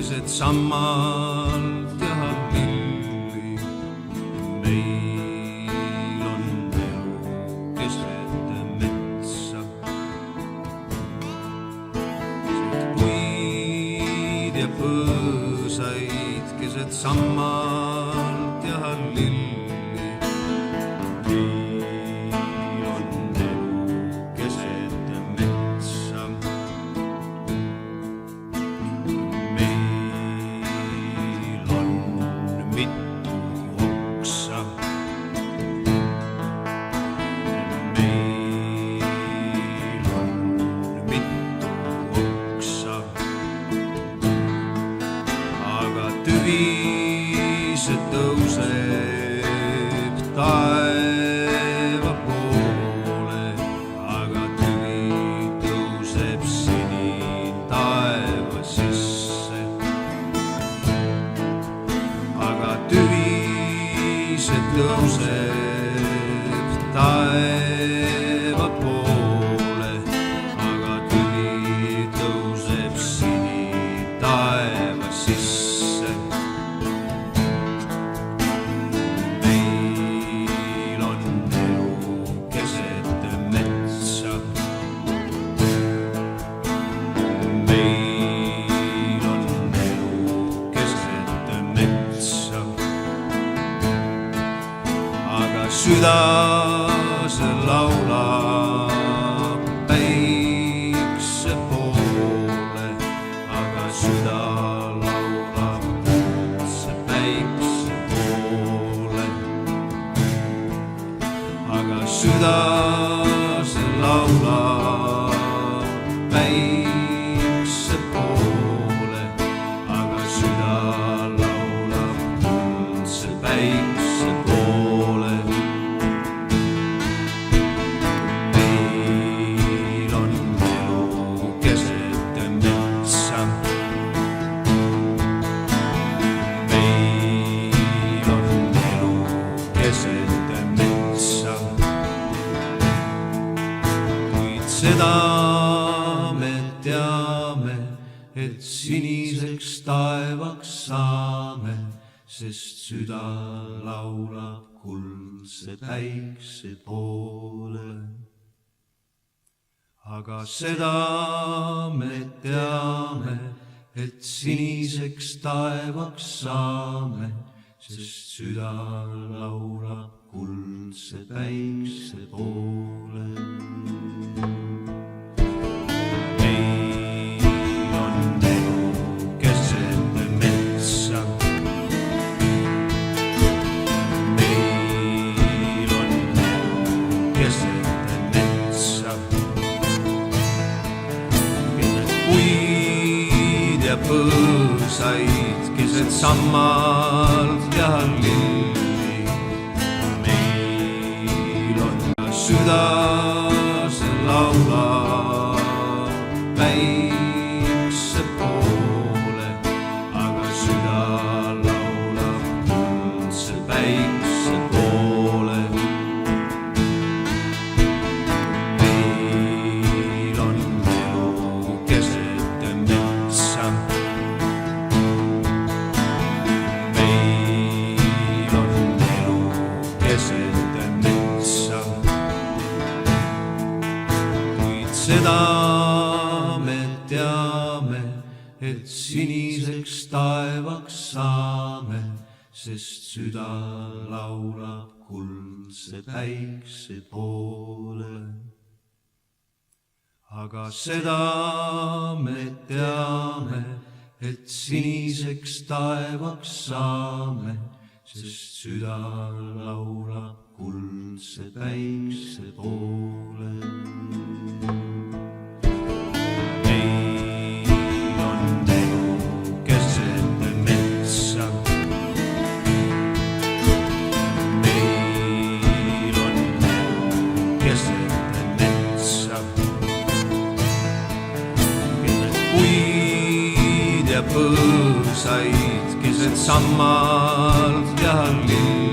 keset sammalt ja lilli. Meil on elu keset metsa. Puid ja põõsaid keset sammalt ja lilli. Tüvised tõuseb taeva poole, aga tüvi tõuseb sini taeva sisse. Aga tüvised tõuseb taeva poole, aga tüvi tõuseb sini taeva sisse. Süda see laulab päikse poole, aga süda laulab kuldse päikse poole. Aga süda see laulab päikse poole, aga süda laulab kuldse päikse poole. Seda me teame, et siniseks taevaks saame, sest süda laulab kuldse päikse poole. Aga seda me teame, et siniseks taevaks saame, sest süda laulab kuldse päikse poole. Puid ja põõsaid keset sammalt ja lilli. Meil on süda see laulab päikse poole, aga süda laulab kuldse päikse poole. Seda me teame, et siniseks taevaks saame, sest süda laulab kuldse päikse poole. Aga seda me teame, et siniseks taevaks saame, sest süda laulab kuldse päikse poole. Põõsaid keset sammalt ja lilli.